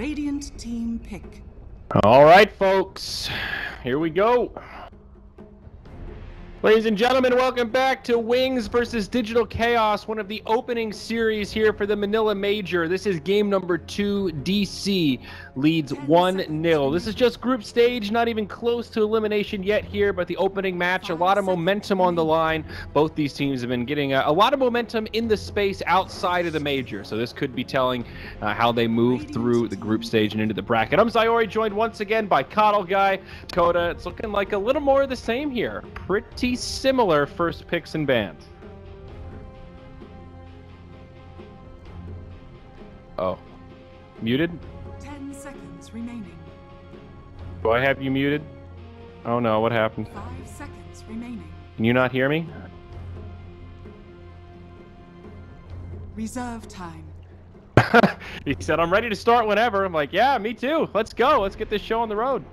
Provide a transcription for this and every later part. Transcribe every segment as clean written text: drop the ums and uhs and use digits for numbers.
Radiant team pick. All right, folks, here we go. Ladies and gentlemen, welcome back to Wings versus Digital Chaos, one of the opening series here for the Manila Major. This is game number 2. DC leads 1-0. This is just group stage, not even close to elimination yet here, but the opening match, a lot of momentum on the line. Both these teams have been getting a lot of momentum in the space outside of the Major, so this could be telling how they move through the group stage and into the bracket. I'm Zyori, joined once again by Coddle Guy, Dakota. It's looking like a little more of the same here. Pretty similar first picks and bans. Oh, muted? 10 seconds remaining. Do I have you muted? Oh no, what happened? 5 seconds remaining. Can you not hear me? Reserve time. He said, I'm ready to start whenever. I'm like, yeah, me too. Let's go. Let's get this show on the road.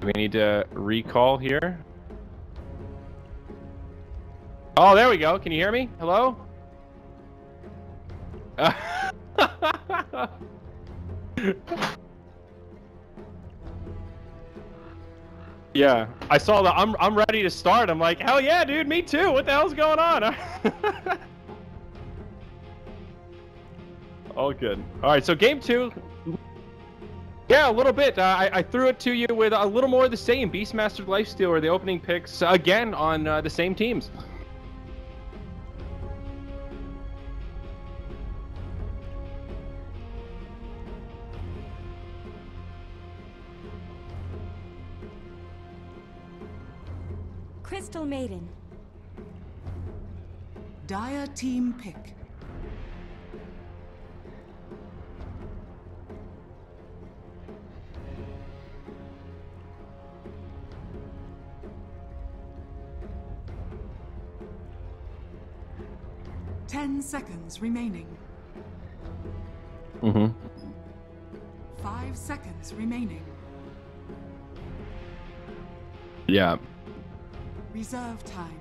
Do we need to recall here? Oh, there we go. Can you hear me? Hello? Yeah, I saw that. I'm ready to start. I'm like, hell yeah, dude, me too. What the hell's going on? All good. All right, so game 2. Yeah, a little bit. I threw it to you with a little more of the same. Beastmaster, Lifestealer, the opening picks again on the same teams. Crystal Maiden. Dire team pick. Ten seconds remaining. 5 seconds remaining. Yeah. Reserve time.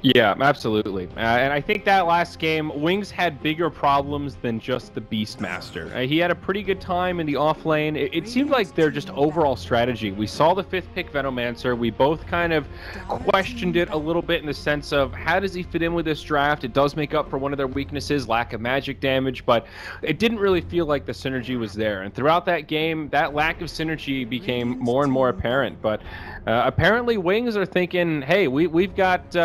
Yeah, absolutely. And I think that last game, Wings had bigger problems than just the Beastmaster. He had a pretty good time in the off lane. It seemed like their just overall strategy. We saw the 5th pick Venomancer. We both kind of questioned it a little bit in the sense of how does he fit in with this draft? It does make up for one of their weaknesses, lack of magic damage, but it didn't really feel like the synergy was there. And throughout that game, that lack of synergy became more and more apparent. But apparently Wings are thinking, hey, we've got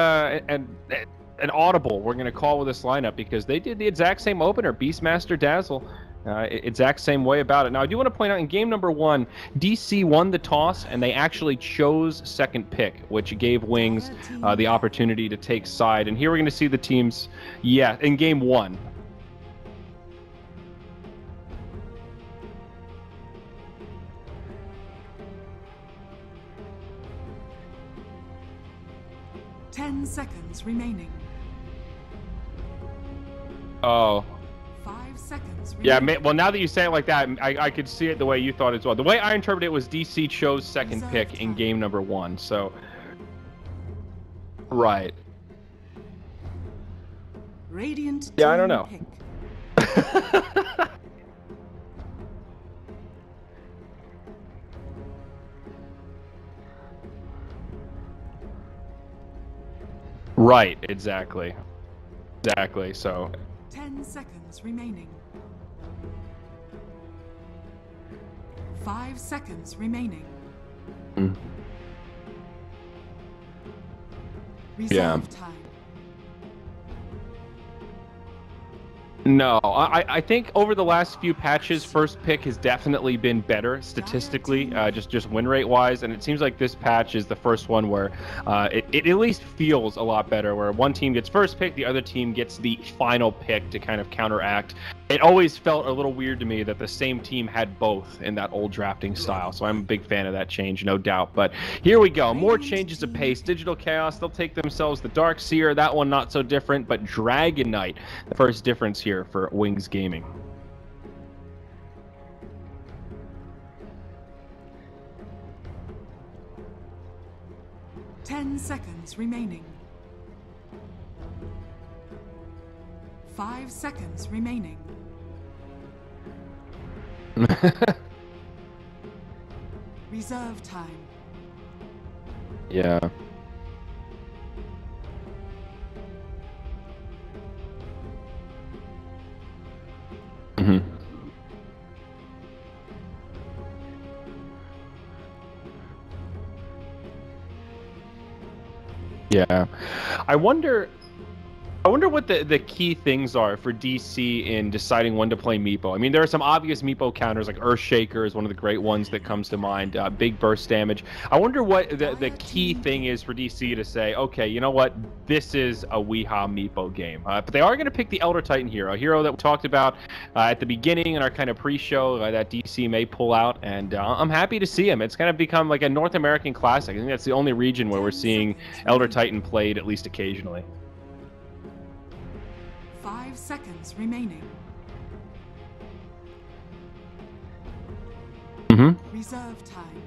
an audible we're going to call with this lineup, because they did the exact same opener, Beastmaster Dazzle, exact same way about it. Now, I do want to point out in game number 1, DC won the toss, and they actually chose 2nd pick, which gave Wings the opportunity to take side. And here we're going to see the teams, yeah, in game 1. Seconds remaining. Oh. 5 seconds remaining. Yeah, well, now that you say it like that, I could see it the way you thought as well. The way I interpreted it was DC chose 2nd pick in game number 1, so... Right. Radiant yeah, I don't know. Right, exactly. Exactly, so... 10 seconds remaining. 5 seconds remaining. Reserve time. No, I think over the last few patches, 1st pick has definitely been better statistically, just win rate wise, and it seems like this patch is the first one where it at least feels a lot better, where one team gets 1st pick, the other team gets the final pick to kind of counteract. It always felt a little weird to me that the same team had both in that old drafting style, so I'm a big fan of that change, no doubt. But here we go, more changes of pace. Digital Chaos, they'll take themselves the Dark Seer, that one not so different, but Dragon Knight, the first difference here for Wings Gaming. 10 seconds remaining. 5 seconds remaining. Reserve time. Yeah. Mm-hmm. Yeah. I wonder what the key things are for DC in deciding when to play Meepo. I mean, there are some obvious Meepo counters, like Earthshaker is one of the great ones that comes to mind, big burst damage. I wonder what the key thing is for DC to say, okay, you know what, this is a Weeha Meepo game. But they are going to pick the Elder Titan hero, a hero that we talked about at the beginning in our kind of pre-show that DC may pull out, and I'm happy to see him. It's kind of become like a North American classic. I think that's the only region where we're seeing Elder Titan played at least occasionally. 5 seconds remaining. Mm-hmm. Reserve time.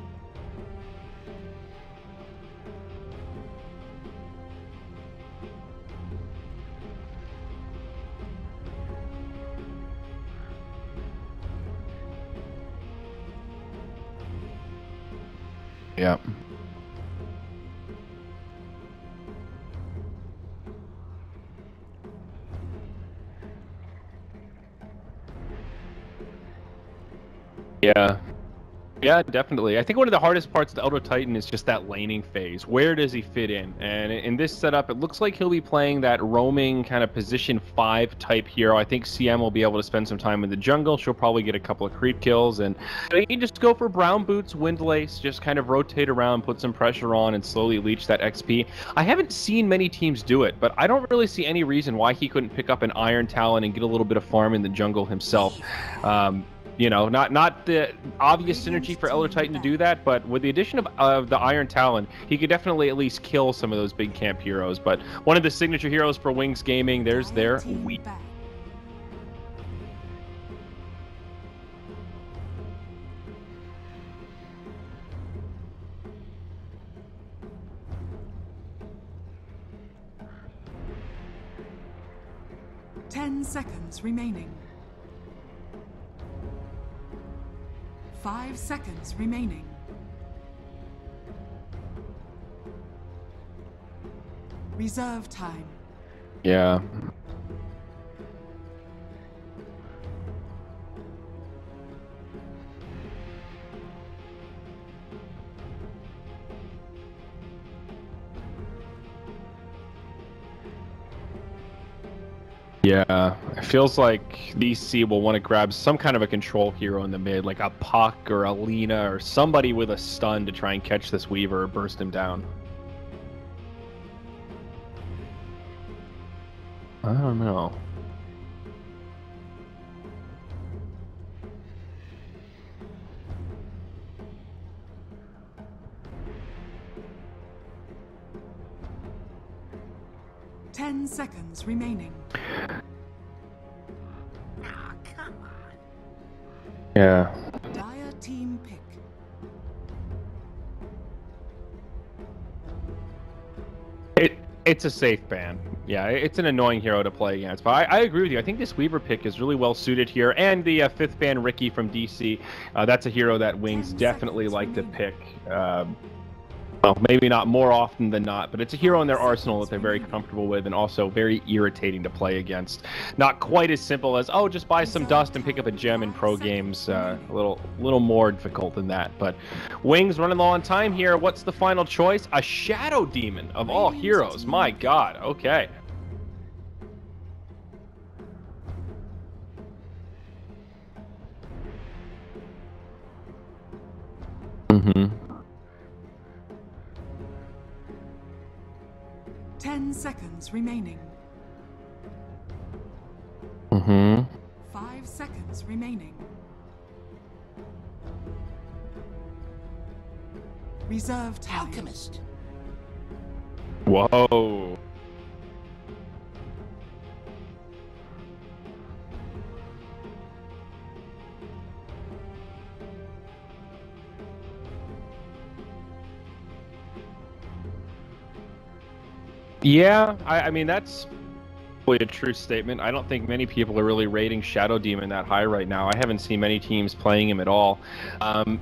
Yeah. Yeah. Yeah, definitely. I think one of the hardest parts of the Elder Titan is just that laning phase. Where does he fit in? And in this setup, it looks like he'll be playing that roaming kind of position 5 type hero. I think CM will be able to spend some time in the jungle. She'll probably get a couple of creep kills, and you can just go for brown boots, windlace, just kind of rotate around, put some pressure on, and slowly leech that XP. I haven't seen many teams do it, but I don't really see any reason why he couldn't pick up an Iron Talon and get a little bit of farm in the jungle himself. You know, not the obvious synergy for Elder Titan to do that, but with the addition of the Iron Talon, he could definitely at least kill some of those big camp heroes. But one of the signature heroes for Wings Gaming, there's their Wii. 10 seconds remaining. 5 seconds remaining. Reserve time. Yeah. Yeah, it feels like DC will want to grab some kind of a control hero in the mid, like a Puck or a Lina or somebody with a stun to try and catch this Weaver or burst him down. I don't know. Ten seconds remaining. Ah, come on. Yeah. Dire team pick. It's a safe ban. Yeah, it's an annoying hero to play against. But I agree with you. I think this Weaver pick is really well suited here. And the 5th ban Ricky from DC, that's a hero that Wings definitely like to pick. Well, maybe not more often than not, but it's a hero in their arsenal that they're very comfortable with and also very irritating to play against. Not quite as simple as, oh, just buy some dust and pick up a gem in pro games. A little more difficult than that. But Wings running low on time here. What's the final choice? A Shadow Demon of all heroes. My God. Okay. Mm-hmm. 10 seconds remaining. 5 5 seconds remaining. Reserve time. Alchemist. Whoa. Yeah, I mean, that's A true statement. I don't think many people are really rating Shadow Demon that high right now. I haven't seen many teams playing him at all.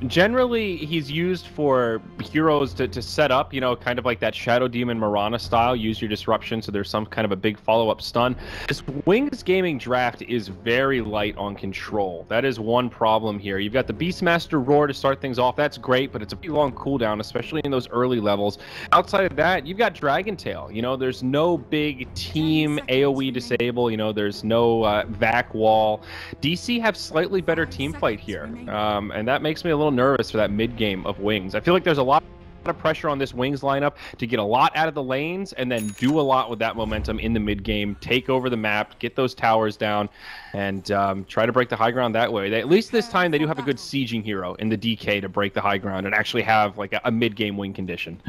Generally, he's used for heroes to set up, you know, kind of like that Shadow Demon Mirana style. Use your disruption so there's some kind of a big follow-up stun. This Wings Gaming draft is very light on control. That is one problem here. You've got the Beastmaster Roar to start things off. That's great, but it's a pretty long cooldown, especially in those early levels. Outside of that, you've got Dragon Tail. You know, there's no big team AoE disable, you know, there's no vac wall. DC have slightly better team fight here, and that makes me a little nervous for that mid game of Wings. I feel like there's a lot of pressure on this Wings lineup to get a lot out of the lanes and then do a lot with that momentum in the mid game, take over the map, get those towers down, and try to break the high ground that way. At least this time they do have a good sieging hero in the DK to break the high ground and actually have like a mid game win condition.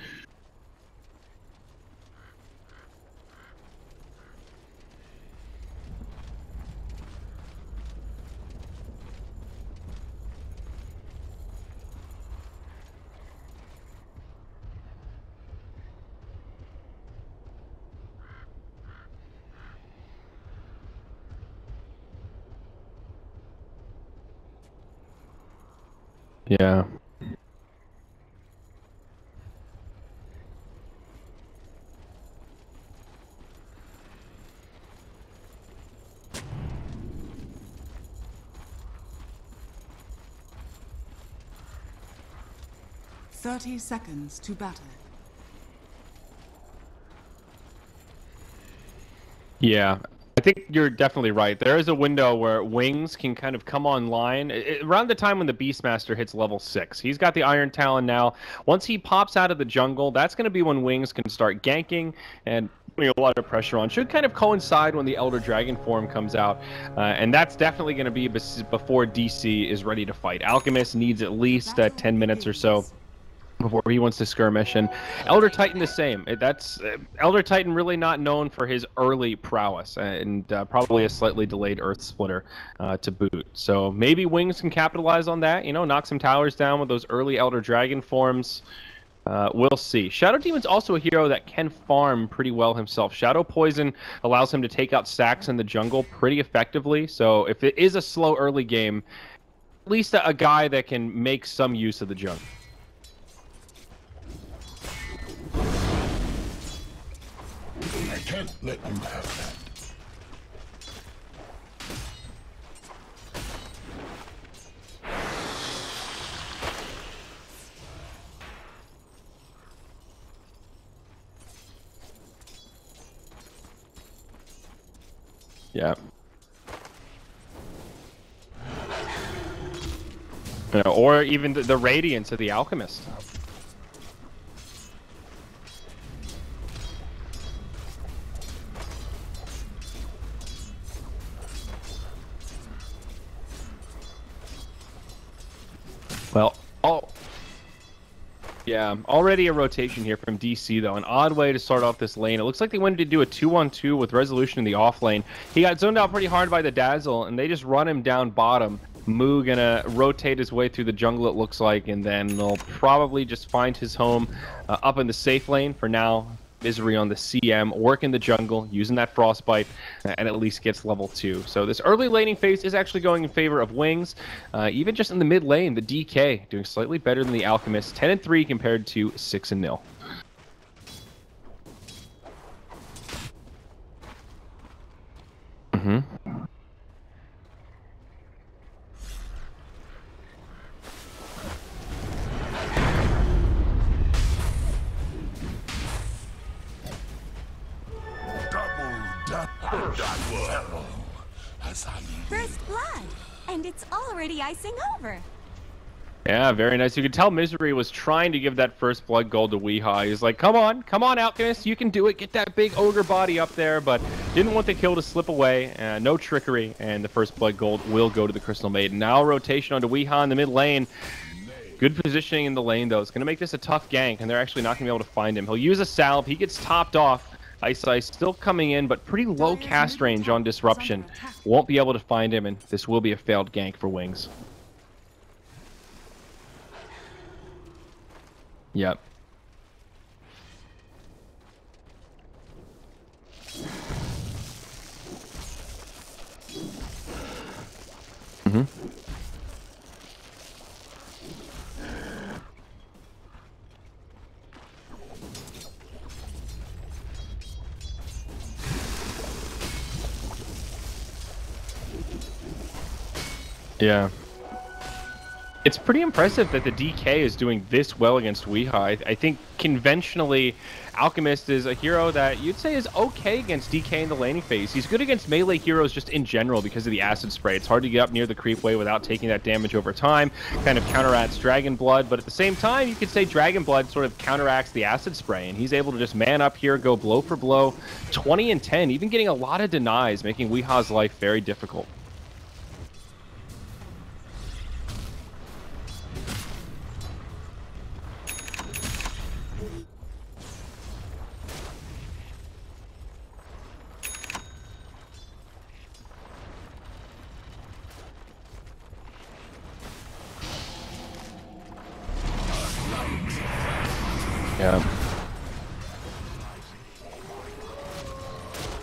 Yeah. Thirty seconds to battle. Yeah, I think you're definitely right. There is a window where Wings can kind of come online around the time when the Beastmaster hits level 6. He's got the Iron Talon now. Once he pops out of the jungle, that's going to be when Wings can start ganking and putting a lot of pressure on. Should kind of coincide when the Elder Dragon form comes out, and that's definitely going to be before DC is ready to fight. Alchemist needs at least 10 minutes or so before he wants to skirmish, and Elder Titan the same. That's Elder Titan really not known for his early prowess, and probably a slightly delayed Earth Splitter to boot. So maybe Wings can capitalize on that, you know, knock some towers down with those early Elder Dragon forms. We'll see. Shadow Demon's also a hero that can farm pretty well himself. Shadow Poison allows him to take out stacks in the jungle pretty effectively, so if it is a slow early game, at least a guy that can make some use of the jungle. I can't let you have that. Yeah. You know, or even the Radiance of the Alchemist. Well, yeah, already a rotation here from DC, though. An odd way to start off this lane. It looks like they wanted to do a 2-on-2 with Resolution in the off lane. He got zoned out pretty hard by the Dazzle, and they just run him down bottom. Moo gonna rotate his way through the jungle, it looks like, and then they'll probably just find his home up in the safe lane for now. Misery on the CM, working the jungle, using that Frostbite, and at least gets level 2. So this early laning phase is actually going in favor of Wings. Even just in the mid lane, the DK doing slightly better than the Alchemist, 10-3 compared to 6-0. First blood, and it's already icing over. Yeah, very nice. You could tell Misery was trying to give that first blood gold to Weehaw. He's like, come on, Alchemist, you can do it. Get that big ogre body up there, but didn't want the kill to slip away. No trickery, and the first blood gold will go to the Crystal Maiden. Now rotation onto Weehaw in the mid lane. Good positioning in the lane, though. It's going to make this a tough gank, and they're actually not going to be able to find him. He'll use a salve. He gets topped off. Ice still coming in, but pretty low cast range on Disruption. Won't be able to find him, and this will be a failed gank for Wings. Yep. Mm-hmm. Yeah. It's pretty impressive that the DK is doing this well against Weeha. I think conventionally, Alchemist is a hero that you'd say is okay against DK in the laning phase. He's good against melee heroes just in general because of the acid spray. It's hard to get up near the creep wave without taking that damage over time. Kind of counteracts Dragon Blood, but at the same time, you could say Dragon Blood sort of counteracts the acid spray, and he's able to just man up here, go blow for blow, 20 and 10, even getting a lot of denies, making Weeha's life very difficult. Yeah.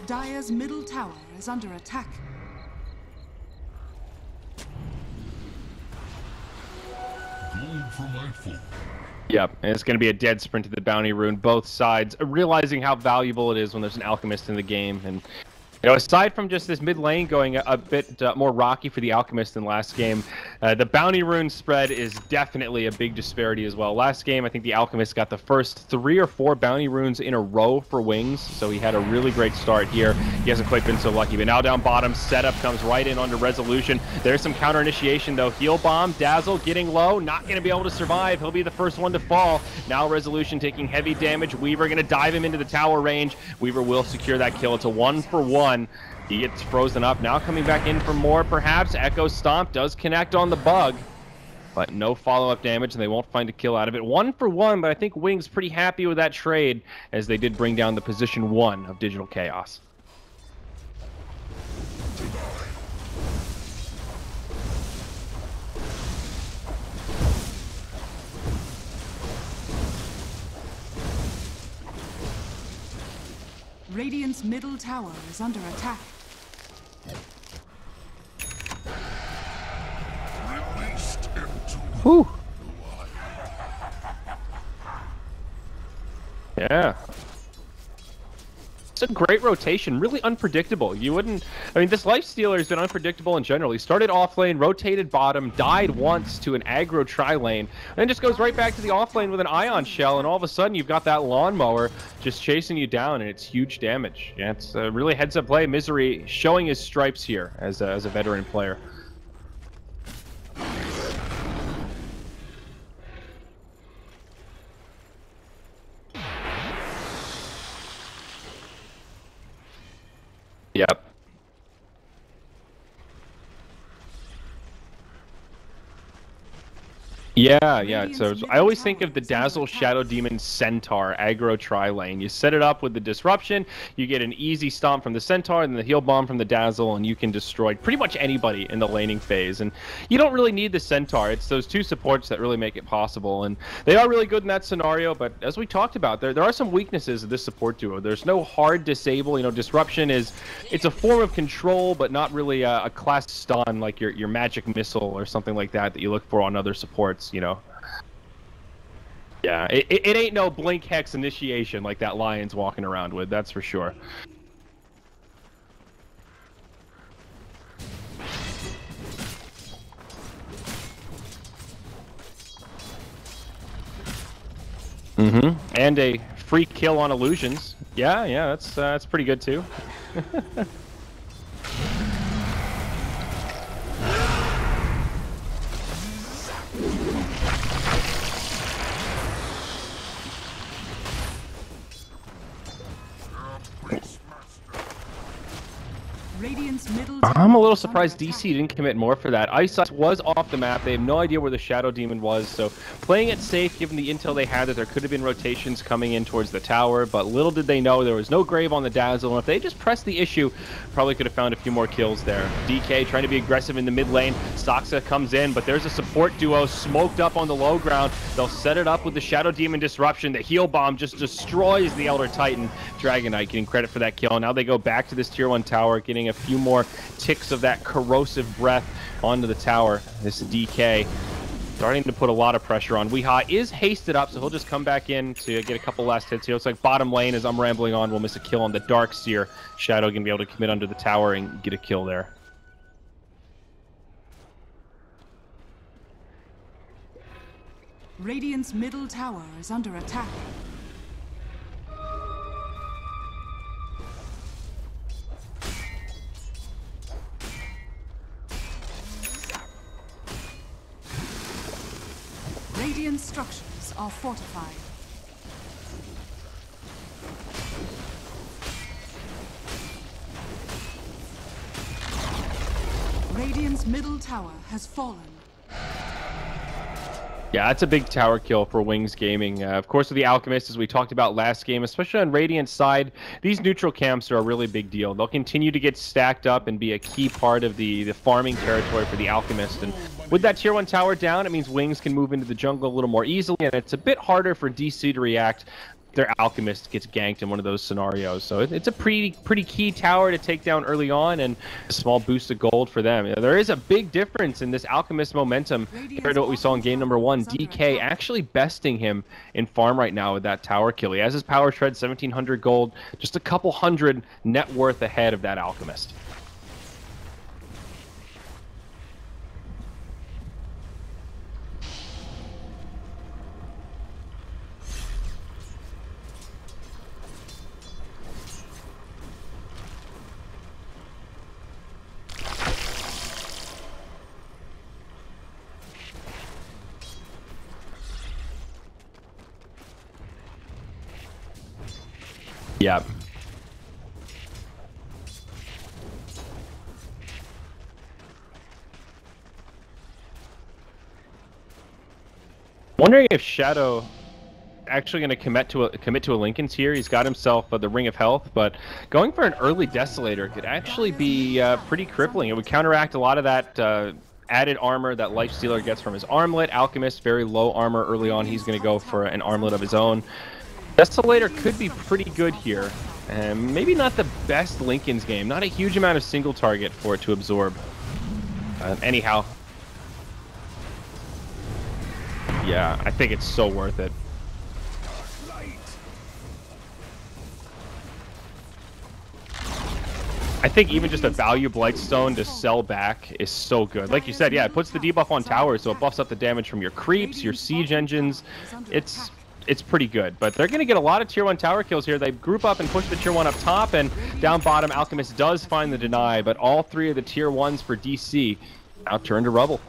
Dire's middle tower is under attack. Going for my food. Yep, and it's going to be a dead sprint to the bounty rune. Both sides realizing how valuable it is when there's an alchemist in the game. And you know, aside from just this mid lane going a bit more rocky for the Alchemist than last game, the bounty rune spread is definitely a big disparity as well. Last game, I think the Alchemist got the first 3 or 4 bounty runes in a row for Wings, so he had a really great start here. He hasn't quite been so lucky, but now down bottom, setup comes right in under Resolution. There's some counter initiation though. Heal Bomb, Dazzle getting low, not going to be able to survive. He'll be the first one to fall. Now Resolution taking heavy damage. Weaver going to dive him into the tower range. Weaver will secure that kill. It's a 1-for-1. He gets frozen up. Now coming back in for more, perhaps. Echo Stomp does connect on the bug, but no follow-up damage, and they won't find a kill out of it. 1-for-1, but I think Wings pretty happy with that trade, as they did bring down the position 1 of Digital Chaos. Radiant's middle tower is under attack. Released him to Whew. Yeah. It's a great rotation, really unpredictable. You wouldn't... I mean, this Lifestealer has been unpredictable in general. He started off lane, rotated bottom, died once to an aggro tri-lane, then just goes right back to the off lane with an Ion Shell, and all of a sudden you've got that lawnmower just chasing you down, and it's huge damage. Yeah, it's a really heads-up play. Misery showing his stripes here as a veteran player. Yep. Yeah. So I always think of the Dazzle Shadow Demon Centaur aggro tri-lane. You set it up with the Disruption, you get an easy stomp from the Centaur, and the Heal Bomb from the Dazzle, and you can destroy pretty much anybody in the laning phase. And you don't really need the Centaur. It's those 2 supports that really make it possible. And they are really good in that scenario, but as we talked about, there are some weaknesses of this support duo. There's no hard disable. You know, Disruption it's a form of control, but not really a class stun like your Magic Missile or something like that you look for on other supports. You know, yeah, it ain't no Blink Hex initiation like that Lion's walking around with, that's for sure. And a free kill on illusions. Yeah, that's pretty good too. Radiant's middle I'm a little surprised DC didn't commit more for that. Ice was off the map. They have no idea where the Shadow Demon was, so playing it safe given the intel they had that there could have been rotations coming in towards the tower, but little did they know there was no Grave on the Dazzle, and if they just pressed the issue, probably could have found a few more kills there. DK trying to be aggressive in the mid lane. Soxa comes in, but there's a support duo smoked up on the low ground. They'll set it up with the Shadow Demon Disruption. The Heal Bomb just destroys the Elder Titan. Dragon Knight getting credit for that kill. Now they go back to this tier 1 tower, getting getting a few more ticks of that corrosive breath onto the tower. This DK starting to put a lot of pressure on. Weehaw is hasted up, so he'll just come back in to get a couple last hits here. Looks like bottom lane, as I'm rambling on, will miss a kill on the Darkseer. Shadow going to be able to commit under the tower and get a kill there. Radiant's middle tower is under attack. Radiant structures are fortified. Radiant's middle tower has fallen. Yeah, that's a big tower kill for Wings Gaming. Of course, with the Alchemist, as we talked about last game, especially on Radiant's side, these neutral camps are a really big deal. They'll continue to get stacked up and be a key part of the farming territory for the Alchemist. And with that tier 1 tower down, it means Wings can move into the jungle a little more easily, and it's a bit harder for DC to react. Their Alchemist gets ganked in one of those scenarios. So it's a pretty key tower to take down early on, and a small boost of gold for them. There is a big difference in this Alchemist momentum compared to what we saw in game number 1. DK actually besting him in farm right now with that tower kill. He has his power shred, 1,700 gold, just a couple hundred net worth ahead of that Alchemist. Yep. Wondering if Shadow actually going to commit to a Linken's here. He's got himself the Ring of Health, but going for an early Desolator could actually be pretty crippling. It would counteract a lot of that added armor that Lifestealer gets from his armlet. Alchemist, very low armor early on. He's going to go for an armlet of his own. Desolator could be pretty good here. And maybe not the best Linken's game. Not a huge amount of single target for it to absorb. Anyhow. Yeah, I think it's so worth it. I think even just a value Blightstone to sell back is so good. Like you said, yeah, it puts the debuff on towers, so it buffs up the damage from your creeps, your siege engines. It's pretty good, but they're going to get a lot of tier 1 tower kills here. They group up and push the tier 1 up top, and down bottom, Alchemist does find the deny, but all 3 of the tier 1s for DC now turn to rubble.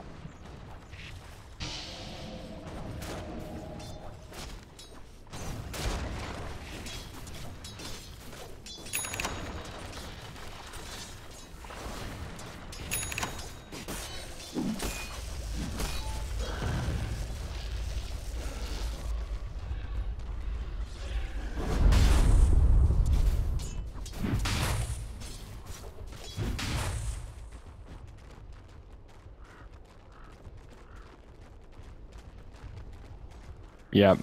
Yep.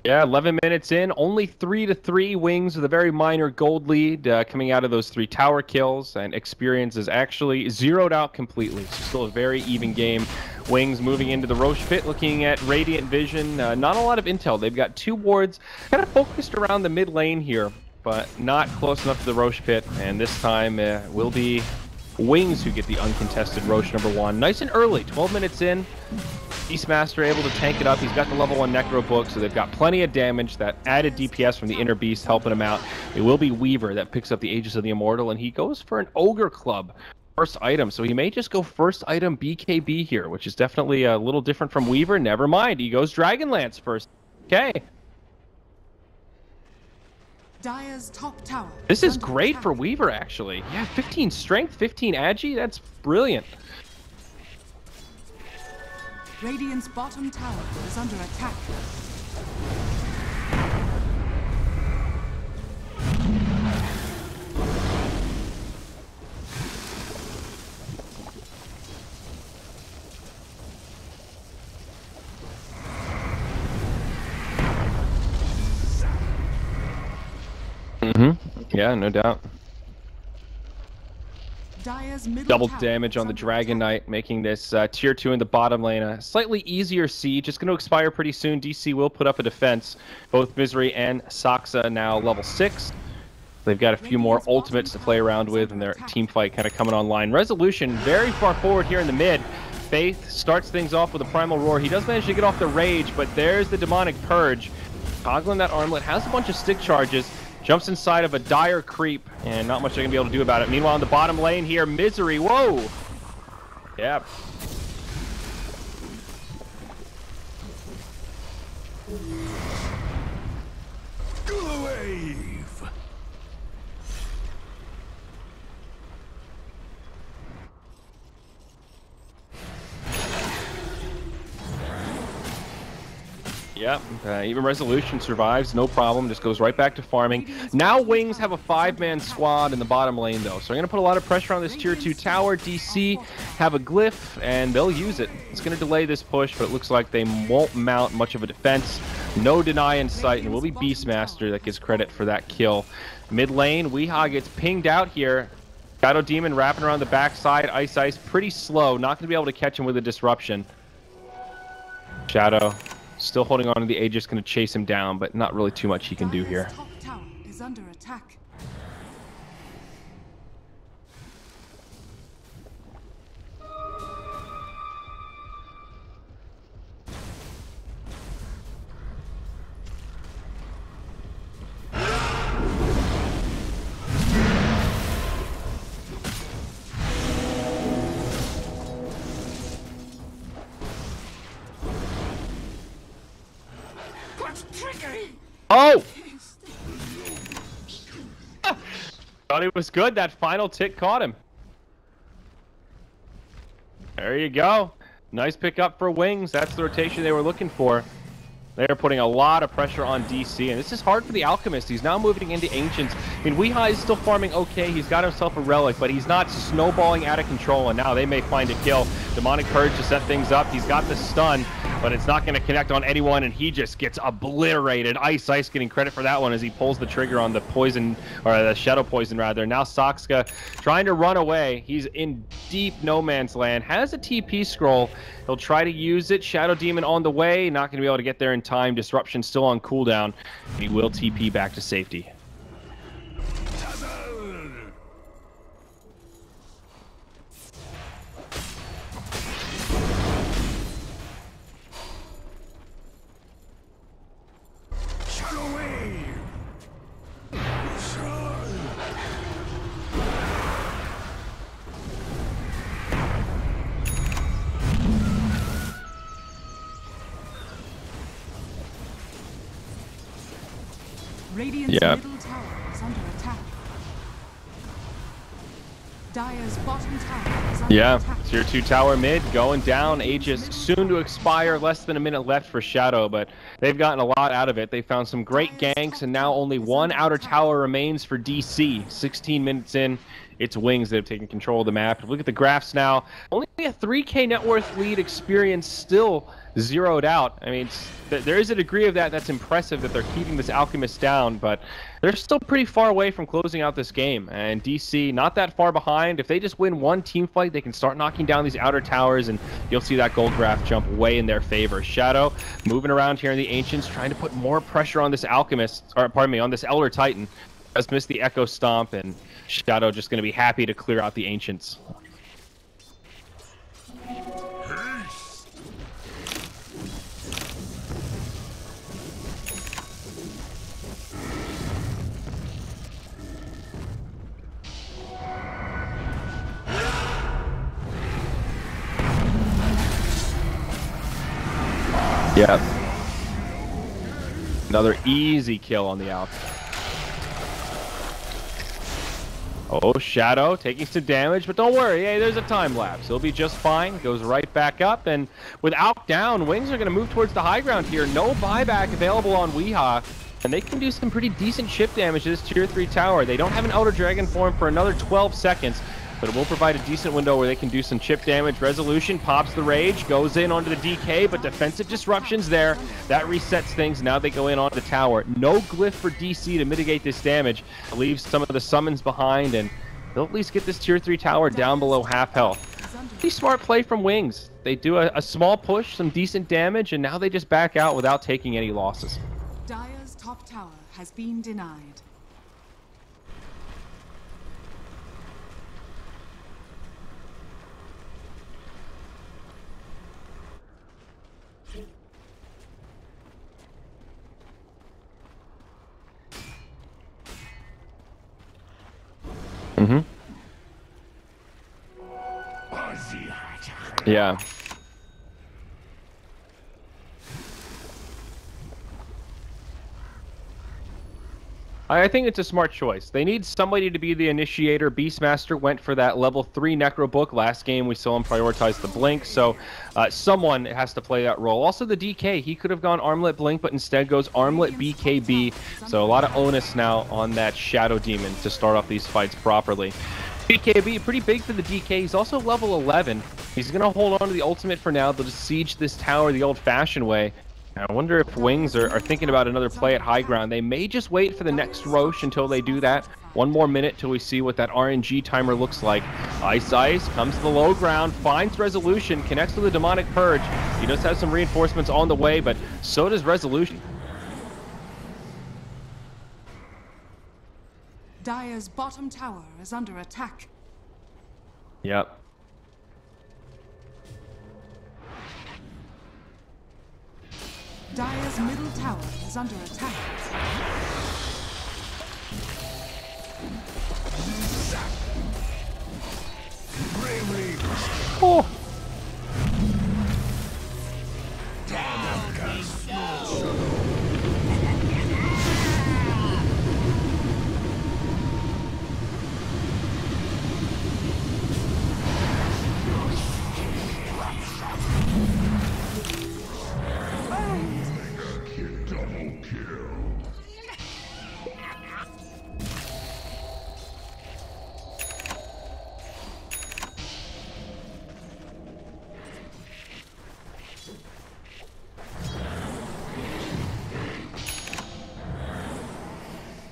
Yeah, 11 minutes in, only 3-3 Wings with a very minor gold lead coming out of those 3 tower kills, and experience is actually zeroed out completely. So still a very even game. Wings moving into the Roche pit, looking at Radiant Vision. Not a lot of intel. They've got 2 wards kind of focused around the mid lane here, but not close enough to the Roche pit, and this time will be Wings who get the uncontested Roche number 1. Nice and early, 12 minutes in. Beastmaster able to tank it up. He's got the level 1 Necro book, so they've got plenty of damage. That added DPS from the Inner Beast helping him out. It will be Weaver that picks up the Aegis of the Immortal, and he goes for an Ogre Club first item, so he may just go first item BKB here, which is definitely a little different from Weaver. Never mind, he goes Dragonlance first. Okay. Dire's top tower. This is great for Weaver, actually. Yeah, 15 strength, 15 agi. That's brilliant. Radiant's bottom tower is under attack. Yeah, no doubt. Dire's middle Double tower damage is on the under Dragon attack. Knight, making this tier 2 in the bottom lane a slightly easier siege. It's going to expire pretty soon. DC will put up a defense. Both Misery and Saksa now level 6. They've got a few more ultimates to play around with, and their team fight kind of coming online. Resolution very far forward here in the mid. Faith starts things off with a Primal Roar. He does manage to get off the Rage, but there's the Demonic Purge. Toggling that armlet, has a bunch of stick charges, jumps inside of a dire creep, and not much they're going to be able to do about it. Meanwhile, in the bottom lane here, Misery, whoa! Yeah. Yep, even Resolution survives, no problem, just goes right back to farming. Now Wings have a 5-man squad in the bottom lane, though, so they're going to put a lot of pressure on this tier 2 tower. DC have a glyph, and they'll use it. It's going to delay this push, but it looks like they won't mount much of a defense. No deny in sight, and it will be Beastmaster that gets credit for that kill. Mid lane, Weehaw gets pinged out here. Shadow Demon wrapping around the backside, Ice pretty slow, not going to be able to catch him with a disruption. Shadow still holding on to the Aegis, going to chase him down, but not really too much he can do here. Dire's top tower is under attack. Oh! Thought he was good. That final tick caught him. There you go. Nice pickup for Wings. That's the rotation they were looking for. They're putting a lot of pressure on DC, and this is hard for the Alchemist. He's now moving into Ancients. I mean, Weehaw is still farming okay. He's got himself a Relic, but he's not snowballing out of control, and now they may find a kill. Demonic Purge to set things up. He's got the stun, but it's not going to connect on anyone, and he just gets obliterated. Ice getting credit for that one as he pulls the trigger on the poison, or the Shadow Poison, rather. Now Saksa trying to run away. He's in deep no man's land. Has a TP scroll. He'll try to use it. Shadow Demon on the way. Not going to be able to get there in time. Disruption still on cooldown. He will TP back to safety. Radiant's middle tower is under attack. Dire's bottom tower is under attack. Tier 2 tower mid going down. Aegis soon to expire. Less than a minute left for Shadow, but they've gotten a lot out of it. They found some great ganks, and now only one outer tower remains for DC. 16 minutes in, it's Wings that have taken control of the map. Look at the graphs now. Only a 3K net worth lead, experience still zeroed out. I mean, there is a degree of that's impressive that they're keeping this Alchemist down, but they're still pretty far away from closing out this game. And DC not that far behind. If they just win one team fight, they can start knocking down these outer towers, and you'll see that gold graph jump way in their favor. Shadow moving around here in the Ancients, trying to put more pressure on this Alchemist, or pardon me, on this Elder Titan. Just missed the Echo Stomp, and Shadow just going to be happy to clear out the Ancients. Yeah. Another easy kill on the Alch. Oh, Shadow taking some damage, but don't worry, hey, there's a time lapse. He'll be just fine. Goes right back up, and with Alch down, Wings are going to move towards the high ground here. No buyback available on Weehaw, and they can do some pretty decent chip damage to this tier 3 tower. They don't have an Elder Dragon form for another 12 seconds. but it will provide a decent window where they can do some chip damage. Resolution pops the Rage, goes in onto the DK, but defensive disruptions there. That resets things. Now they go in onto the tower. No glyph for DC to mitigate this damage. Leaves some of the summons behind, and they'll at least get this tier 3 tower down below half health. Pretty smart play from Wings. They do a small push, some decent damage, and now they just back out without taking any losses. Dire's top tower has been denied. Mm-hmm. Yeah. I think it's a smart choice. They need somebody to be the initiator. Beastmaster went for that level 3 Necro Book. Last game, we saw him prioritize the Blink, so someone has to play that role. Also, the DK, he could have gone Armlet Blink, but instead goes Armlet BKB. So a lot of onus now on that Shadow Demon to start off these fights properly. BKB, pretty big for the DK. He's also level 11. He's going to hold on to the ultimate for now. They'll just siege this tower the old-fashioned way. I wonder if Wings are thinking about another play at high ground. They may just wait for the next Roche until they do that. One more minute till we see what that RNG timer looks like. Ice comes to the low ground, finds Resolution, connects to the Demonic Purge. He does have some reinforcements on the way, but so does Resolution. Dire's bottom tower is under attack. Yep. Dire's middle tower is under attack. Oh.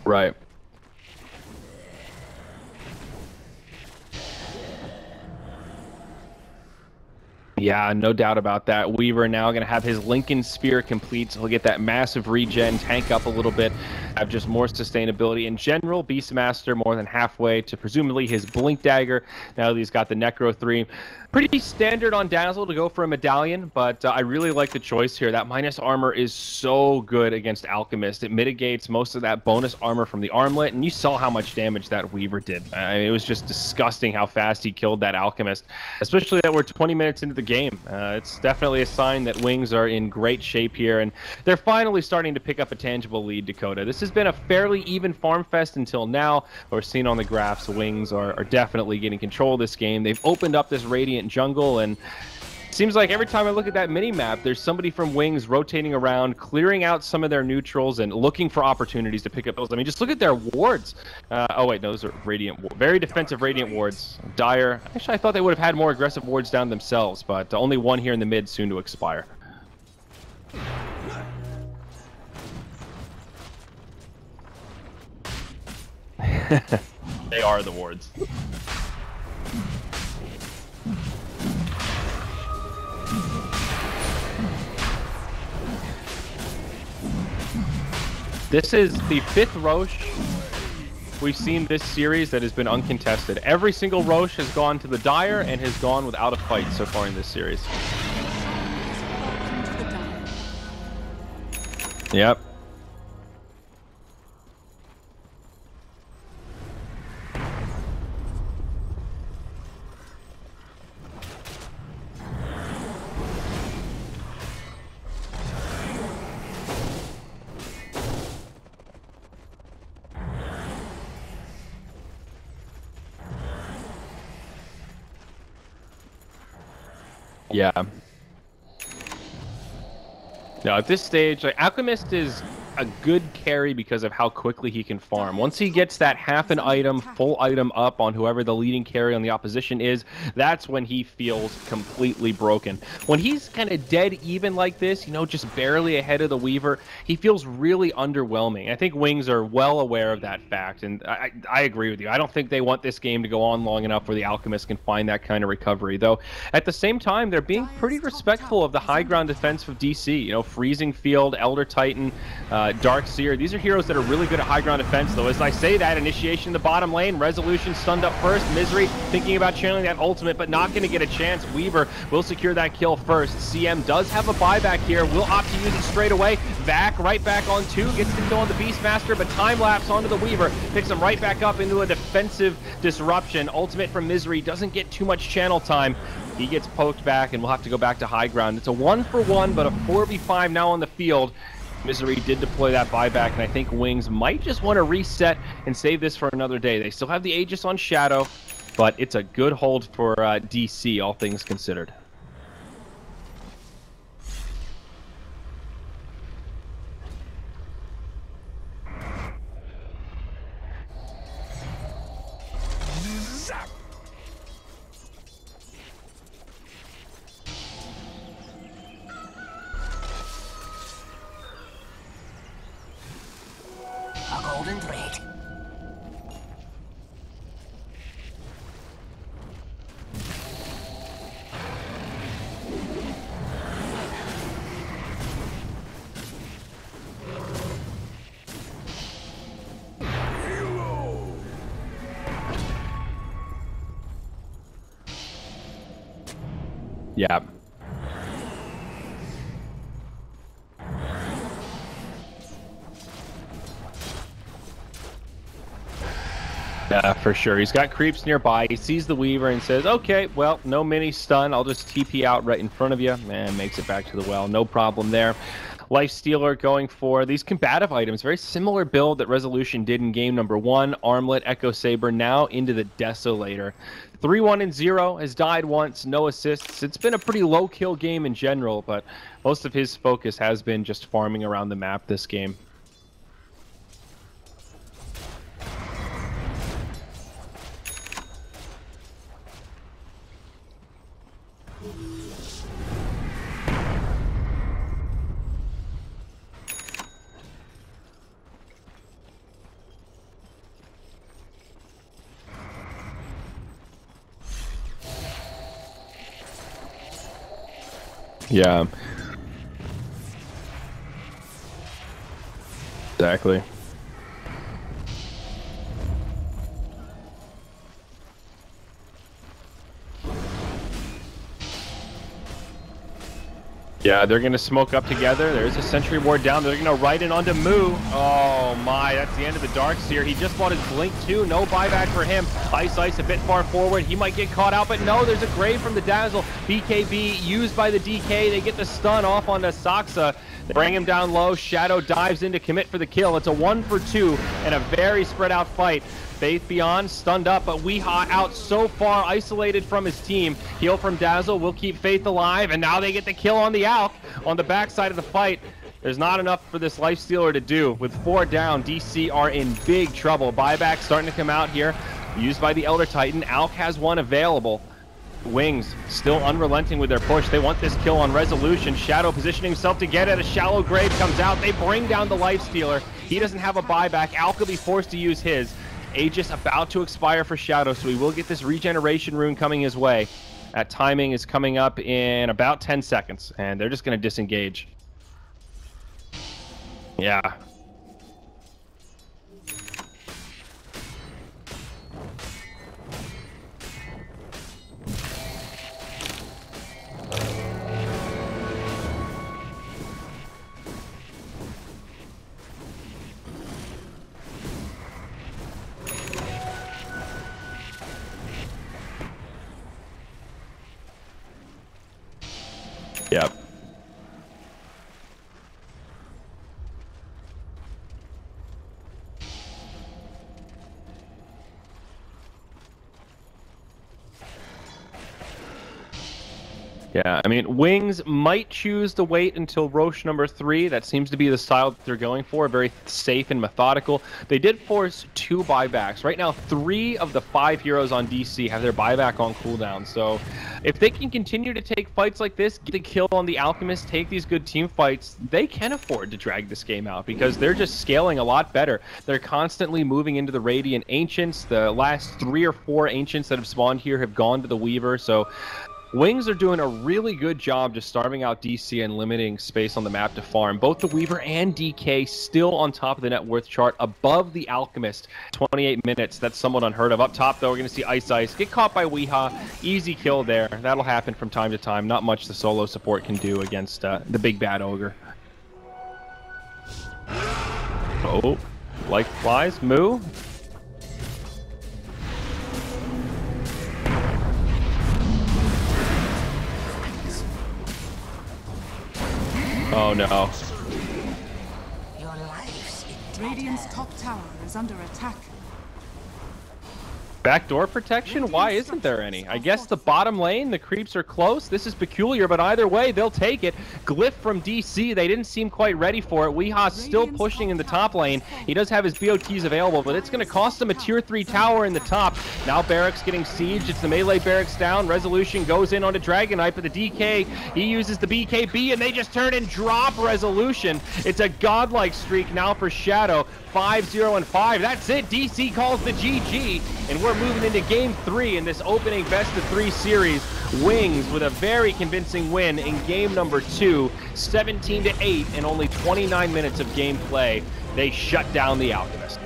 Right. Yeah, no doubt about that. Weaver now going to have his Lincoln Spear complete, so he'll get that massive regen, tank up a little bit, have just more sustainability. In general, Beastmaster more than halfway to presumably his Blink Dagger. Now that he's got the Necro 3. Pretty standard on Dazzle to go for a medallion, but I really like the choice here. That minus armor is so good against Alchemist. It mitigates most of that bonus armor from the armlet, and you saw how much damage that Weaver did. I mean, it was just disgusting how fast he killed that Alchemist, especially that we're 20 minutes into the game. It's definitely a sign that Wings are in great shape here, and they're finally starting to pick up a tangible lead, Dakota. This has been a fairly even farm fest until now. We're seeing on the graphs, Wings are definitely getting control of this game. They've opened up this Radiant jungle, and it seems like every time I look at that mini-map, there's somebody from Wings rotating around, clearing out some of their neutrals and looking for opportunities to pick up those. I mean, just look at their wards. Oh wait, no, those are Radiant, very defensive Radiant wards. Dire, actually I thought they would have had more aggressive wards down themselves, but only one here in the mid, soon to expire. They are the wards. This is the 5th Roche we've seen this series that has been uncontested. Every single Roche has gone to the Dire and has gone without a fight so far in this series. Yep. Yeah. Now at this stage, like, Alchemist is a good carry because of how quickly he can farm. Once he gets that half an item, full item up on whoever the leading carry on the opposition is, that's when he feels completely broken. When he's kind of dead even like this, you know, just barely ahead of the Weaver, he feels really underwhelming. I think Wings are well aware of that fact, and I agree with you. I don't think they want this game to go on long enough where the Alchemist can find that kind of recovery, though at the same time, they're being pretty respectful of the high ground defense of DC. You know, Freezing Field, Elder Titan, Dark Seer. These are heroes that are really good at high ground defense, though. As I say that, initiation in the bottom lane, Resolution stunned up first, Misery thinking about channeling that ultimate, but not going to get a chance. Weaver will secure that kill first. CM does have a buyback here, will opt to use it straight away. Right back on 2, gets the kill on the Beastmaster, but time lapse onto the Weaver, picks him right back up into a defensive disruption. Ultimate from Misery doesn't get too much channel time. He gets poked back, and we'll have to go back to high ground. It's a 1-for-1, but a 4v5 now on the field. Misery did deploy that buyback, and I think Wings might just want to reset and save this for another day. They still have the Aegis on Shadow, but it's a good hold for DC, all things considered. A golden thread. Yeah. Yeah, for sure. He's got creeps nearby. He sees the Weaver and says, okay, well, no mini stun. I'll just TP out right in front of you. Man, makes it back to the well. No problem there. Lifestealer going for these combative items. Very similar build that Resolution did in game number 1. Armlet, Echo Saber, now into the Desolator. 3-1-0, has died once, no assists. It's been a pretty low kill game in general, but most of his focus has been just farming around the map this game. Yeah. Exactly. Yeah, they're going to smoke up together. There's a Sentry Ward down. They're going to ride in onto Moo. Oh my, that's the end of the Dark Seer. He just bought his Blink too. No buyback for him. Ice a bit far forward. He might get caught out, but no, there's a Grave from the Dazzle. BKB used by the DK. They get the stun off onto Saksa. They bring him down low. Shadow dives in to commit for the kill. It's a 1-for-2 and a very spread out fight. Faith Beyond stunned up, but Weeha out so far, isolated from his team. Heal from Dazzle will keep Faith alive, and now they get the kill on the Alk on the backside of the fight. There's not enough for this Lifestealer to do. With 4 down, DC are in big trouble. Buyback starting to come out here, used by the Elder Titan. Alk has one available. Wings still unrelenting with their push. They want this kill on Resolution. Shadow positioning himself to get it. A shallow grave comes out. They bring down the Lifestealer. He doesn't have a buyback. Alk will be forced to use his. Aegis about to expire for Shadow, so he will get this regeneration rune coming his way. That timing is coming up in about 10 seconds, and they're just going to disengage. Yeah. Yep. Yeah, I mean, Wings might choose to wait until Roche number 3. That seems to be the style that they're going for, very safe and methodical. They did force 2 buybacks. Right now, 3 of the 5 heroes on DC have their buyback on cooldown. So if they can continue to take fights like this, get the kill on the Alchemist, take these good team fights, they can afford to drag this game out because they're just scaling a lot better. They're constantly moving into the Radiant Ancients. The last 3 or 4 Ancients that have spawned here have gone to the Weaver. So Wings are doing a really good job just starving out DC and limiting space on the map to farm. Both the Weaver and DK still on top of the net worth chart, above the Alchemist. 28 minutes, that's somewhat unheard of. Up top, though, we're going to see Ice. Get caught by Weeha. Easy kill there. That'll happen from time to time. Not much the solo support can do against the big bad ogre. Oh, like flies. Moo. Oh no. Your life's in Radiant's top tower is under attack. Backdoor protection? Why isn't there any? I guess the bottom lane, the creeps are close. This is peculiar, but either way, they'll take it. Glyph from DC, they didn't seem quite ready for it. Weeha's still pushing in the top lane. He does have his BOTs available, but it's going to cost him a tier 3 tower in the top. Now Barracks getting sieged. It's the melee Barracks down. Resolution goes in onto Dragon Knight, but the DK, he uses the BKB, and they just turn and drop Resolution. It's a godlike streak now for Shadow. 5-0-5. That's it. DC calls the GG, and we're moving into Game 3 in this opening best-of-3 series. Wings with a very convincing win in game number 2, 17-8 in only 29 minutes of gameplay. They shut down the Alchemist.